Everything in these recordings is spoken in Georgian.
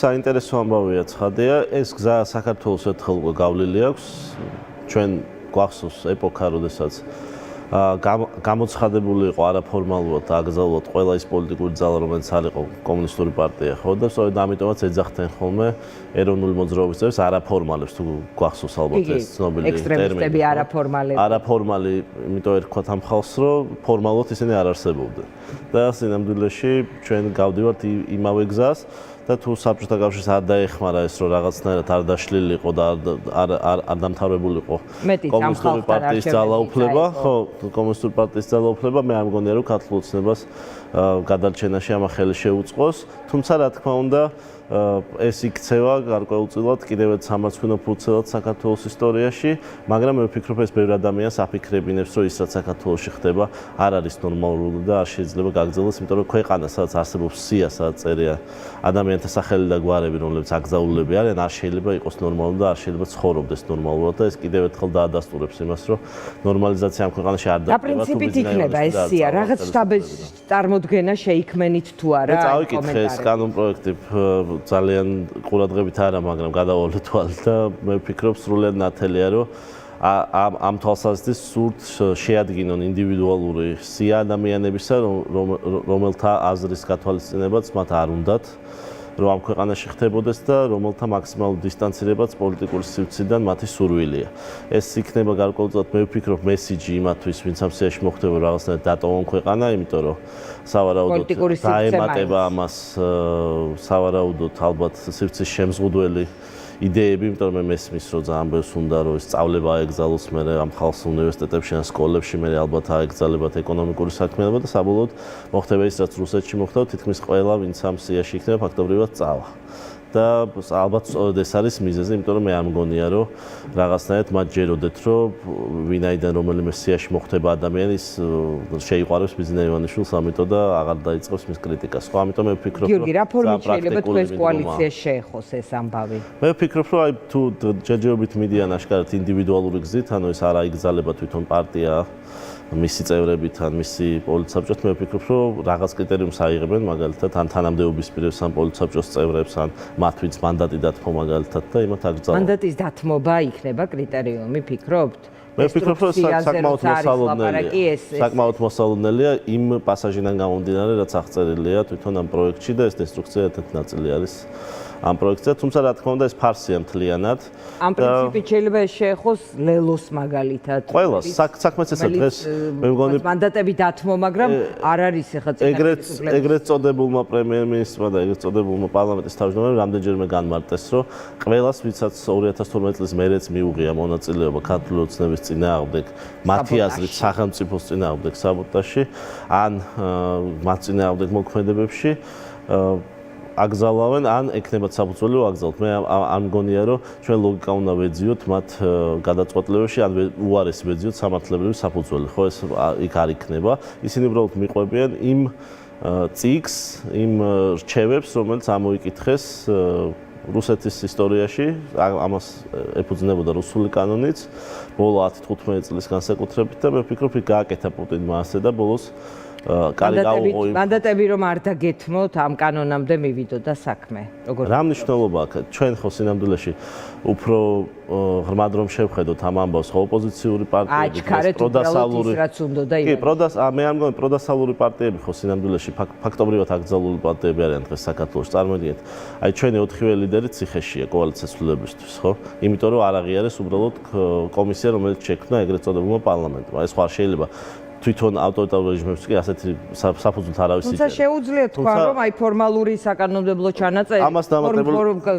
საინტერესო ამბავია ცხადია, ეს გზა საქართველოს ერთხელ უკვე გავლილი აქვს. ჩვენ გვახსოვს ეპოქა, როდესაც გამოცხადებული იყო არაფორმალურად აკრძალულად ყველა ის პოლიტიკური ძალა, რომელიც არ იყო კომუნისტური პარტია, ხო და სწორედ ამიტომაც ეძახდნენ ხოლმე ეროვნული მოძრაობის წევრებს არაფორმალებს, თუ გვახსოვს ალბათ ეს ცნობილი ტერმინი. ექსტრემისტები არაფორმალები. არაფორმალი, იმიტომ ერქვათ ამ ხალხს, რომ ფორმალურად ისინი არ არსებობდნენ. და სინამდვილეში ჩვენ გავდივართ იმავე გზას. და თუ საბჭოთა კავშირს არ დაეხმარა ეს რომ რაღაცნაირად არ დაშლილიყო და არ დამთავრებულიყო კომუნისტური პარტიის ძალაუფლება, ხო, კომუნისტური პარტიის ძალაუფლება, მე არ მგონია რომ ქართულ ოცნებას გადარჩენაში ამა ხელი შეუწყოს, თუმცა რა თქმა უნდა ეს იქცევა გარკვეულწილად კიდევ ერთ სამარცხვინო ფურცელად საქართველოს ისტორიაში, მაგრამ მე ვფიქრობ ეს ბევრ ადამიანს აფიქრებინებს, რომ ის რაც საქართველოში ხდება არ არის ნორმალური და არ შეიძლება გაგრძელდეს, იმიტომ რომ ქვეყანა სადაც არსებობს სია, სადაც წერია ადამიანთა სახელი და გვარები, რომლებიც აკრძალულები არიან, არ შეიძლება იყოს ნორმალური და არ შეიძლება ცხოვრობდეს ნორმალურად და ეს კიდევ ერთხელ დაადასტურებს იმას, რომ ნორმალიზაცია ამ ქვეყანაში არ და პრინციპით იქნება ეს სია, რაღაც შტაბის წარმოდგენა შეიქმენით თუ არა. წავიკითხე ეს კანონპროექტი ძალიან ყურადღებით არა, მაგრამ გადავალე თვალით და მე ვფიქრობ სრულიად ნათელია, რომ ამ თვალსაზრისით სურთ შეადგინონ ინდივიდუალური სია ადამიანებისა, რომელთა აზრის გათვალისწინებაც მათ არ უნდათ, რომ ამ ქვეყანაში ხდებოდეს და რომელთა მაქსიმალურ დისტანცირებაც პოლიტიკური სივრციდან მათი სურვილია. ეს იქნება გარკვეულწილად მე ვფიქრობ მესიჯი იმათთვის, ვინც ამ სიაში მოხდება რაღაცნაირად დატოვონ ქვეყანა, იმიტომ რომ სავარაუდოდ დაემატება ამას სავარაუდოდ ალბათ სივრცის შემზღუდველი იდეები, იმიტომ რომ მე მესმის, რომ ძალიან ბევრს უნდა რომ ეს სწავლება აეგზალოს მე ამ ხალხს უნივერსიტეტებში ან სკოლებში, მე ალბათ აეგზალებათ ეკონომიკური საქმიანობა და საბოლოოდ მოხდება ის, რაც რუსეთში მოხდა, თითქმის ყველა, ვინც ამ სიაში იქნება, ფაქტობრივად წავა. და ალბათ სწორედ ეს არის მიზეზი, იმიტომ რომ მე არ მგონია, რომ რაღაცნაირად მათ ჯეროდეთ, რომ ვინაიდან რომელიმე სიაში მოხდება ადამიანი, ის შეიყვარებს ბიზნეს ივანიშვილს, ამიტომ და აღარ დაიწყებს მის კრიტიკას. ხო, ამიტომ მე ვფიქრობ, რომ გიორგი, რა ფორმით შეიძლება თქვენს კოალიციაში შეეხოს ეს ამბავი? მე ვფიქრობ, რომ აი თუ ჯერჯერობით მიდიან აშკარად ინდივიდუალური გზით, ანუ ეს არ აიგზალება თვითონ პარტია მისი წევრებით ან მისი პოლიტსაბჭოთ, მე ვფიქრობ, რომ რაღაც კრიტერიუმს აიღებენ, მაგალითად, ან თანამდებობის პირებს, ან პოლიტსაბჭოს წევრებს, ან მათ ვინც მანდატი დათმო მაგალითად და იმათ აკრძალვა. მანდატის დათმობა იქნება კრიტერიუმი, ფიქრობთ? მე ვფიქრობ, რომ საკმაოდ მოსალოდნელია იმ პასაჟიდან გამომდინარე, რაც აღწერილია თვითონ ამ პროექტში და ეს ინსტრუქცია ერთ-ერთი ნაწილი არის ამ პროექტზე, თუმცა რა თქმა უნდა ეს ფარსია მთლიანად. ამ პრინციპით შეიძლება შეეხოს ლელოს მაგალითად. ყველას საქმეც ესა დღეს მე მგონი მანდატები დათმო, მაგრამ არ არის ეხლა ეგრეთ წოდებულმა პრემიერ-მინისტრმა და ეგრეთ წოდებულმა პარლამენტის თავმჯდომარემ რამდენჯერმე განმარტეს, რომ ყველას, ვისაც 2012 წლის მერეც მიუღია მონაწილეობა ქართული ოცნების წინააღმდეგ, მათი აზრით სახელმწიფოს წინააღმდეგ საბოტაჟში, ან მათ წინააღმდეგ მოქმედებებში აკრძალავენ, ან ექნებათ საფუძველი რომ აკრძალოთ. მე არ მგონია, რომ ჩვენ ლოგიკა უნდა ვეძიოთ მათ გადაწყვეტილებებში, ან უარესი ვეძიოთ სამართლებრივი საფუძველი. ხო, ეს იქ არ იქნება. ისინი უბრალოდ მიყვებიან იმ წიგს, იმ რჩევებს, რომელიც ამოიკითხეს რუსეთის ისტორიაში, ამას ეფუძნებოდა რუსული კანონიც, ბოლო 10-15 წლის განსაკუთრებით და მე ვფიქრობ, იქ გააკეთა პუტინმა ასე და ბოლოს მანდატები რომ არ დაგეთმოთ, ამ კანონამდე მივიდოდა საქმე. რა მნიშვნელობა აქვს? ჩვენ ხო სინამდვილეში უფრო ღრმად რომ შევხედოთ ამ ამბავს, ხო ოპოზიციური პარტიები, პროდასალური რაც უნდოდა კი, მე არ მგონი პროდასალური პარტიები ხო სინამდვილეში ფაქტობრივად აკრძალული პარტიები არიან დღეს საქართველოში. წარმოიდგინეთ, აი ჩვენი 4-ვე ლიდერი ციხეშია კოალიციას ცვლილებისთვის, ხო? იმიტომ რომ არ აღიარეს უბრალოდ კომისია, რომელიც შექმნა ეგრეთ წოდებულმა პარლამენტმა. ეს ხო არ შეიძლება თვითონ ავტორიტარულ რეჟიმებში კი ასეთი საფუძვლით არავის თუმცა შეუძლია თქვა, რომ აი ფორმალური საკანონმდებლო ჩანაწერი,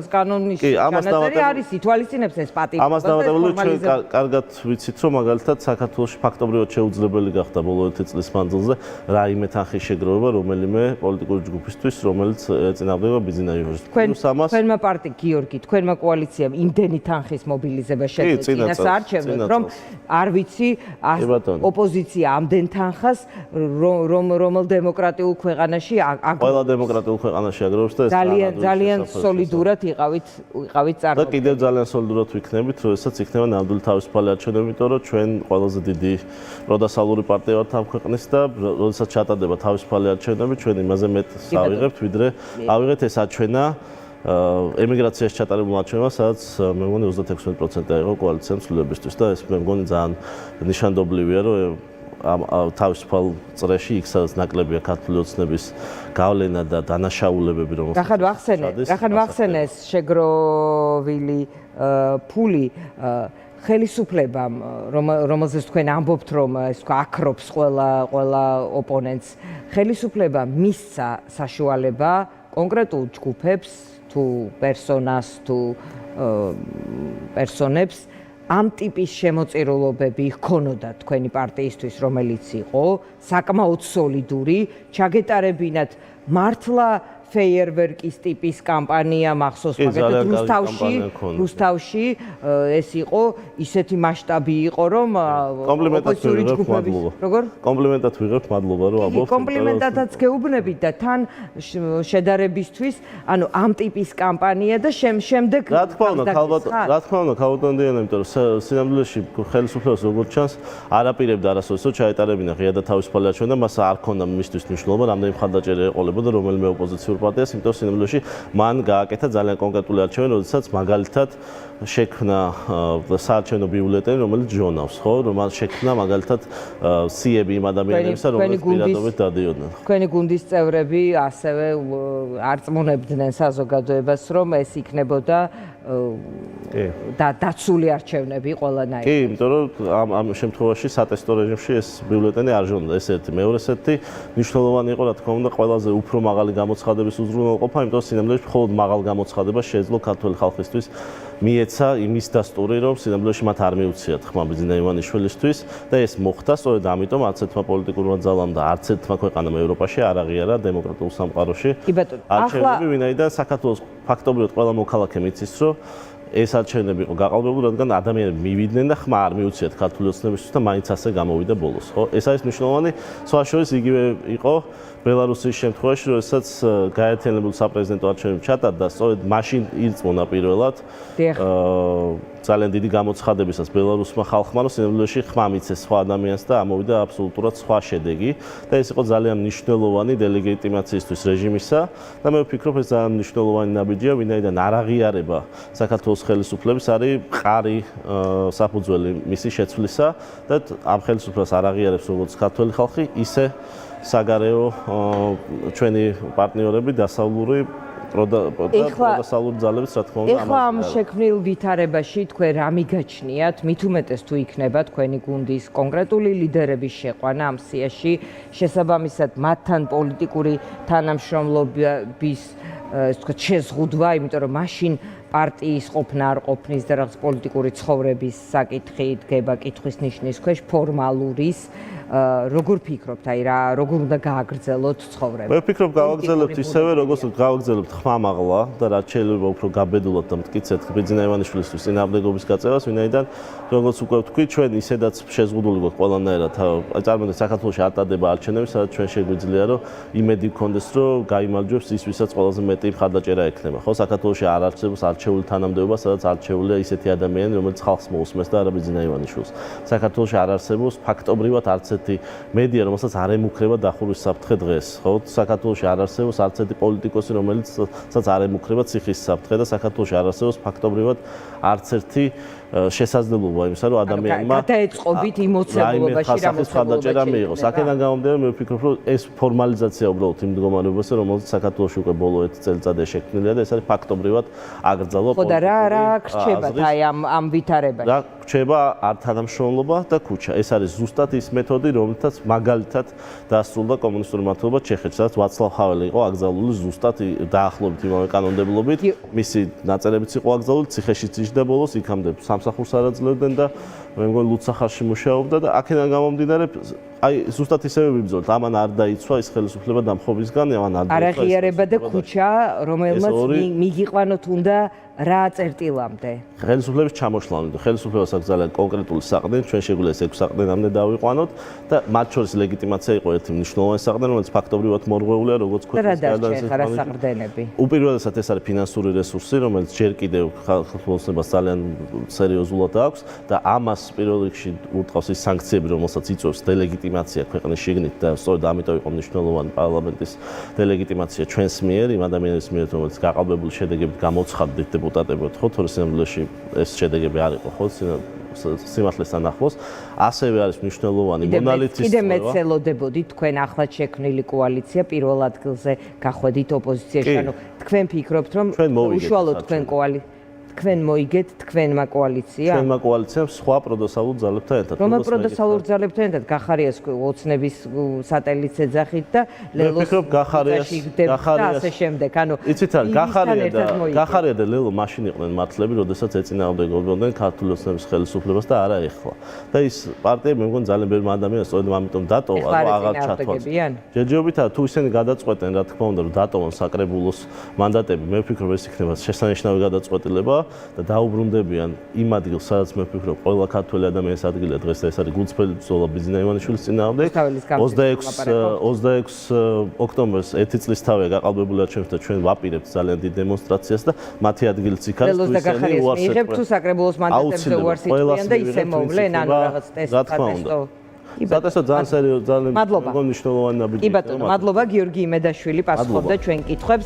კანონის ჩანაწერი არის ითვალისწინებს ეს პატივობას. ამას დამატებული ჩვენ კარგად ვიცით, რომ მაგალითად საქართველოში ფაქტობრივად შეუძლებელი გახდა ბოლო 1 წლის მანძილზე რაიმე თანხის შეგროვება რომელიმე პოლიტიკური ჯგუფისთვის, რომელიც ეწინააღმდეგება ბიზნეს ივანიშვილს. თქვენმა პარტი, გიორგი, თქვენმა კოალიციამ იმდენი თანხის მობილიზება შეგვეცინა საარჩევნოდ, რომ არ ვიცი ოპოზიცია თანხას რომელ დემოკრატიულ ქვეყანაში ყველა დემოკრატიულ ქვეყანაში აგროვებს და ეს ძალიან სოლიდურად იყავით წარმოდგენილი. და კიდევ ძალიან სოლიდურად ვიქნებით, როდესაც იქნება ნამდვილი თავისუფალი არჩევნები, იმიტომ რომ ჩვენ ყველაზე დიდი პროდასალური პარტია ვართ ამ ქვეყნის და როდესაც ჩატარდება თავისუფალი არჩევნები, ჩვენ იმაზე მეტს ავიღებთ, ვიდრე ავიღეთ ეს აჩვენა ემიგრაციაში ჩატარებულ არჩევნებმა, სადაც მე მგონი 36% იყო კოალიციამ ცვლილებისთვის და ეს მე მგონი ძალიან ნიშანდობლივია, რომ თავისუფალ წრეში იქ სადაც ნაკლებია ქართული ოცნების გავლენა და დანაშაულებები, რომელსაც რახან ვახსენეს შეგროვილი ფული ხელისუფლებამ, რომელზეც თქვენ ამბობთ, რომ ეს თქვა აკრობს ყველა ოპონენტს, ხელისუფლებამ მისცა საშუალება კონკრეტულ ჯგუფებს თუ პერსონას თუ პერსონებს ამ ტიპის შემოწირულობები ჰქონოდათ თქვენი პარტიისთვის, რომელიც იყო საკმაოდ სოლიდური, ჩაგეტარებინათ მართლა ფეიერვერკის ტიპის კამპანია მახსოვს, მაგალითად რუსთავში ეს იყო ისეთი მასშტაბი იყო, რომ ოპოზიციური ჯგუფების კომპლიმენტად ვიღებთ, მადლობა რომ ამბობთ. კომპლიმენტადაც გეუბნებით და თან შედარებისთვის, ანუ ამ ტიპის კამპანია და შემდეგ რა თქმა უნდა, ქალბატონიანო, იმიტომ რომ სინამდვილეში ხელისუფლებას როგორც ჩანს, არაპირებდა არასოდეს რომ ჩაეტარებინა ღია და თავისუფალი არჩევანი და მას არ ქონდა მისთვის მნიშვნელობა, რამდენი მხარდაჭერა ეყოლებოდა რომელიმე ოპოზიციურ პარტიას, იმიტომ რომ სინამდვილეში მან გააკეთა ძალიან კონკრეტული არჩევანი, როდესაც მაგალითად შექმნა საარჩევნო ბიულეტენი, რომელიც ჟონავს, ხო? რომ მან შექმნა მაგალითად სიები იმ ადამიანებისა, რომლებიც პირადობით დადიოდნენ. თქვენი გუნდის წევრები ასევე არწმუნებდნენ საზოგადოებას, რომ ეს იქნებოდა და დაცული არჩევნები ყველანაირად. კი, იმიტომ რომ ამ შემთხვევაში სატესტო რეჟიმში ეს ბიულეტენი არ ჟონდა, ეს ერთი. მეორე ერთი მნიშვნელოვანი იყო, რა თქმა უნდა, ყველაზე უფრო მაღალი გამოცხადების უზრუნველყოფა, იმიტომ რომ სინამდვილეში მხოლოდ მაღალ გამოცხადებას შეეძლო ქართული ხალხისთვის მიეცა იმის დასტური, რომ სინამდვილეში მათ არ მიუციათ ხმა ბიძინა ივანიშვილისთვის და ეს მოხდა, სწორედ ამიტომ არც ერთმა პოლიტიკურმა ძალამ და არც ერთმა ქვეყანამ ევროპაში არ აღიარა დემოკრატიულ სამყაროში არჩევნები, ვინაიდან საქართველოს ფაქტობრივად ყველა მოქალაქე მიცის, რომ ეს არჩევნები იყო გაყალბებული, რადგან ადამიანები მივიდნენ და ხმა არ მიუციათ ქართული ოცნებისთვის და მაინც ასე გამოვიდა ბოლოს, ხო? ეს არის მნიშვნელოვანი. სხვა შორის იგივე იყო ბელარუსის შემთხვევაში, როდესაც გაერთიანებული საპრეზიდენტო არჩევნები ჩატარდა, სწორედ მაშინ ირწმუნა პირველად ძალიან დიდი გამოცხადებისას ბელარუსმა ხალხმა, რომ სინამდვილეში ხმა მიცეს სხვა ადამიანს და ამოვიდა აბსოლუტურად სხვა შედეგი და ეს იყო ძალიან მნიშვნელოვანი დელეგიტიმაციისთვის რეჟიმისა და მე ვფიქრობ, ეს ძალიან მნიშვნელოვანი ნაბიჯია, ვინაიდან არ აღიარება საქართველოს ხელისუფლების არის მყარი საფუძველი მისი შეცვლისა და ამ ხელისუფლებას არ აღიარებს როგორც ქართველი ხალხი, ისე საგარეო ჩვენი პარტნიორები დასავლური პროდასალური ძალებიც, რა თქმა უნდა, ეხლა ამ შექმნილ ვითარებაში თქვენ რა მიგაჩნიათ, მით უმეტეს თუ იქნება თქვენი გუნდის კონკრეტული ლიდერების შეყვანა ამ სიაში, შესაბამისად მათთან პოლიტიკური თანამშრომლობის ეს თქვა შეზღუდვა, იმიტომ რომ მაშინ პარტიის ყოფნა არ ყოფნის და რაღაც პოლიტიკური ცხოვრების საკითხი დგება კითხვის ნიშნის ქვეშ ფორმალურის როგორ ფიქრობთ, აი რა როგორ უნდა გააგრძელოთ ცხოვრება? მე ვფიქრობ გავაგრძელებთ ისევე, როგორც გავაგრძელებთ ხმამაღლა და რაც შეიძლება უფრო გაბედულად და მტკიცედ ბიძინა ივანიშვილისთვის წინააღმდეგობის გაწევას, ვინაიდან როგორც უკვე ვთქვი, ჩვენ ისედაც შეზღუდული გვაქვს ყველანაირად. აი წარმოვიდგინეთ, საქართველოში არ ტარდება არჩევნები, სადაც ჩვენ შეგვიძლია რომ იმედი გქონდეს, რომ გაიმარჯვებს ის, ვისაც ყველაზე მეტი მხარდაჭერა ექნება. ხო, საქართველოში არ არსებობს არჩეული თანამდებობა, სადაც არჩეულია ისეთი ადამიანები, რომელიც ხალხს მოусმეს და არა ბიძინა ივანიშვილს. საქართველოში არ არსებობს ფაქტობრივად არც ერთი მედია, რომელსაც არ ემუქრება დახურვის საფრთხე დღეს. ხო, საქართველოში არ არსებობს არც ერთი პოლიტიკოსი, რომელსაც არ ემუქრება ციხის საფრთხე და საქართველოში არ არსებობს ფაქტობრივად არც ერთი შესაძლებლობა იმისა, რომ ადამიანმა გადაეწყობით იმოცებულობაში ხალხის მიიღოს. აქედან გამომდინარე, მე ვფიქრობ, რომ ეს ფორმალიზაცია უბრალოდ იმ მდგომარეობაზე, რომელზეც საქართველოში უკვე ბოლო 1 წელიწადია შექმნილია და ეს არის ფაქტობრივად აკრძალვა პოლიტიკური. ხო და რა გრჩებათ აი ამ ვითარებაში? რა გრჩება არ თანამშრომლობა და ქუჩა. ეს არის ზუსტად ის მეთოდი, რომელთაც მაგალითად დაასრულა კომუნისტური მმართველობა ჩეხეთში, სადაც ვაცლავ ჰაველი იყო აკრძალული ზუსტად დაახლოებით იმავე კანონმდებლობით. მისი ნაწერებიც იყო აკრძალული, ციხეში იჯდა ბოლოს, იქამდე სამსახურს არ აძლევდნენ და მე მგონი ლუდსახარში მუშაობდა და აქედან გამომდინარე აი ზუსტად ისევე ვიბრძოლეთ, ამან არ დაიცვა ის ხელისუფლება დამხობისგან, ამან არ დაიცვა არაღიარება და ქუჩა, რომელმაც მიგიყვანოთ უნდა რა წერტილამდე. ხელისუფლების ჩამოშლამდე. ხელისუფლებას აქვს ძალიან კონკრეტული საყრდენი, ჩვენ შეგვიძლია ეს 6 საყრდენამდე დავიყვანოთ და მათ შორის ლეგიტიმაცია იყო ერთი მნიშვნელოვანი საყრდენი, რომელიც ფაქტობრივად მორღვეულია, როგორც ქვეყნის საყრდენები. უპირველესად ეს არის ფინანსური რესურსი, რომელიც ჯერ კიდევ ხელისუფლებას ძალიან სერიოზულად აქვს და ამას პირველ რიგში ურტყავს ის სანქციები, რომელსაც იწვევს დელეგიტიმაცია ელეგიტიმაცია ქვეყნის შიგნით და სწორედ ამიტომ იყო მნიშვნელოვანი პარლამენტის დელეგიტიმაცია ჩვენს მიერ, იმ ადამიანის მიერ, რომელიც გაყალბებული შედეგებით გამოცხადდით დეპუტატებად, ხო, თორე სინამდვილეში ეს შედეგები არ იყო, ხო, სიმართლესთან ახლოს, ასევე არის მნიშვნელოვანი მონალითის კიდე მეცელოდებოდი თქვენ ახლად შექმნილი კოალიცია პირველ ადგილზე გახვედით ოპოზიციაში, ანუ თქვენ ფიქრობთ, რომ უშუალოდ თქვენ მოიგეთ თქვენმა კოალიციამ? ჩვენმა კოალიციამ სხვა პროდოსალურ ძალებთან ერთად. რომელ პროდოსალურ ძალებთან ერთად? გახარიას ოცნების სატელიტს ეძახით და ლელოს გახარიაში და ასე შემდეგ. ანუ იცით რა, გახარია და ლელო მაშინ იყვნენ მართლები, როდესაც ეწინააღმდეგებოდნენ ქართული ოცნების ხელისუფლებას და არა ეხლა. და ის პარტია მე მგონი ძალიან ბევრი ადამიანს სწორედ ამიტომ დატოვა, რომ აღარ ჩათვალს. ჯერჯერობითაა თუ ისინი გადაწყვეტენ, რა თქმა უნდა, რომ დატოვონ საკრებულოს მანდატები, მე ვფიქრობ ეს იქნება შესანიშნავი გადაწყვეტილება. და დაუბრუნდებიან იმ ადგილს, სადაც მე ვფიქრობ, ყველა ქართველი ადამიანის ადგილია დღეს და ეს არის გულწრფელი ბრძოლა ბიზნა ივანიშვილის წინააღმდეგ. 26 ოქტომბერს 1 წლისთავია გაყალბებული არჩევნები და ჩვენ ვაპირებთ ძალიან დიდ დემონსტრაციას და მათი ადგილიც იქ არის. ლელოს და გახარიას მიიღებ თუ საკრებულოს მანდატებზე უარს იტყვიან და ისე მოვლენ, ანუ რაღაც ტესტო. სატესტო ძალიან სერიოზული, ძალიან მნიშვნელოვანი ნაბიჯი. კი ბატონო, მადლობა გიორგი იმედაშვილი პასუხობდა ჩვენ კითხვებს.